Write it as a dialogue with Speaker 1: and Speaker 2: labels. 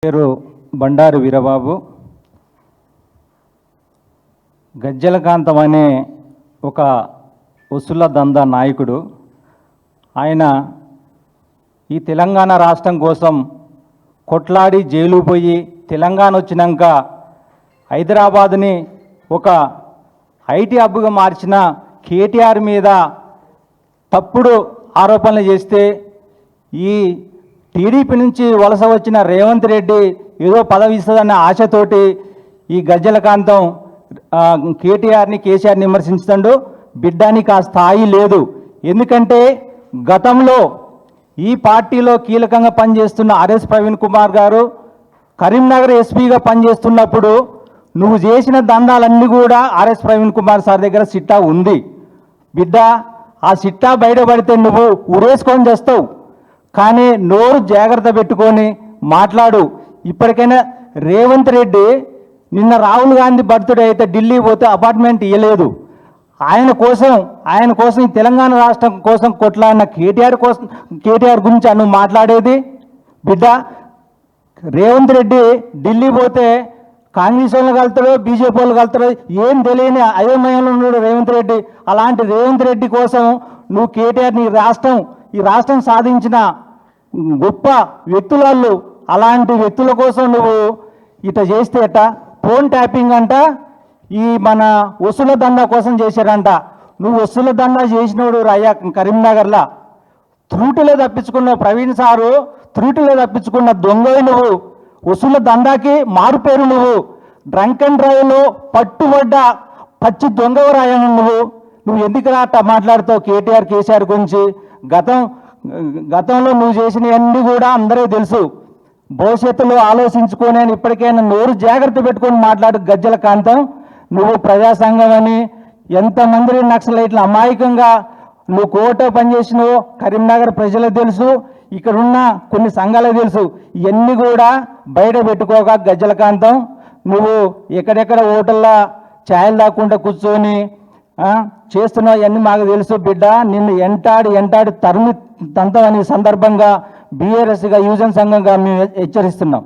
Speaker 1: పేరు బండారు వీరబాబు. గజ్జలకాంతం అనే ఒక వసూల దందా నాయకుడు. ఆయన ఈ తెలంగాణ రాష్ట్రం కోసం కొట్లాడి జైలు పోయి తెలంగాణ వచ్చినాక హైదరాబాదుని ఒక ఐటీ హబ్గా మార్చిన కేటీఆర్ మీద తప్పుడు ఆరోపణలు చేస్తే ఈ టీడీపీ నుంచి వలస వచ్చిన రేవంత్ రెడ్డి ఏదో పదవి ఇస్తుందన్న ఆశతోటి ఈ గజ్జలకాంతం కేటీఆర్ని కేసీఆర్ని విమర్శించుతాడు. బిడ్డానికి ఆ స్థాయి లేదు. ఎందుకంటే గతంలో ఈ పార్టీలో కీలకంగా పనిచేస్తున్న ఆర్ఎస్ ప్రవీణ్ కుమార్ గారు కరీంనగర్ ఎస్పీగా పనిచేస్తున్నప్పుడు నువ్వు చేసిన దందాలన్నీ కూడా ఆర్ఎస్ ప్రవీణ్ కుమార్ సార్ దగ్గర సిట్టా ఉంది. బిడ్డ, ఆ సిట్టా బయటపడితే నువ్వు ఉరేసుకొని చేస్తావు. కానీ నోరు జాగ్రత్త పెట్టుకొని మాట్లాడు. ఇప్పటికైనా రేవంత్ రెడ్డి నిన్న రాహుల్ గాంధీ బర్త్డే అయితే ఢిల్లీ పోతే అపార్ట్మెంట్ ఇవ్వలేదు. ఆయన కోసం ఈ తెలంగాణ రాష్ట్రం కోసం కొట్లాడిన కేటీఆర్ గురించి నువ్వు మాట్లాడేది. బిడ్డ, రేవంత్ రెడ్డి ఢిల్లీ పోతే కాంగ్రెస్ వాళ్ళు కలుతారో బీజేపీ వాళ్ళు కలుతారో ఏం తెలియని అయోమయంలో ఉన్నాడు రేవంత్ రెడ్డి. అలాంటి రేవంత్ రెడ్డి కోసం నువ్వు కేటీఆర్ ఈ రాష్ట్రం సాధించిన గొప్ప వ్యక్తులు, అలాంటి వ్యక్తుల కోసం నువ్వు ఇట చేస్తే ఎట్ట? ఫోన్ ట్యాపింగ్ అంట ఈ మన వసూల దందా కోసం చేశారంట. నువ్వు వసూల దందా చేసినోడు రయ్యా కరీంనగర్లో త్రూటిలో తప్పించుకున్నావు. ప్రవీణ్ సారు త్రూటిలో తప్పించుకున్న దొంగవి నువ్వు. వసూల దందాకి మారుపేరు నువ్వు. డ్రంక్ అండ్ డ్రైవ్లో పట్టుబడ్డ పచ్చి దొంగవు రాయను నువ్వు ఎందుకు అట్ట మాట్లాడుతావు కేటీఆర్ కేసీఆర్ గురించి? గతంలో నువ్వు చేసినవన్నీ కూడా అందరూ తెలుసు. భవిష్యత్తులో ఆలోచించుకొని ఇప్పటికైనా నోరు జాగ్రత్త పెట్టుకొని మాట్లాడు. గజ్జలకాంతం, నువ్వు ప్రజా సంఘం అని ఎంతమంది నక్సలైట్లు అమాయకంగా నువ్వు కోర్టు పనిచేసినావు కరీంనగర్ ప్రజలకు తెలుసు, ఇక్కడున్న కొన్ని సంఘాలకు తెలుసు. ఇవన్నీ కూడా బయట పెట్టుకోక గజ్జలకాంతం, నువ్వు ఎక్కడెక్కడ హోటల్లో ఛాయలు దాక్కుండా కూర్చొని చేస్తున్నావు. ఇవన్నీ మాకు తెలుసు. బిడ్డ, నిన్ను ఎంటాడి తరుమి తంతమని సందర్భంగా బీఆర్ఎస్గా యువజన సంఘంగా మేము హెచ్చరిస్తున్నాం.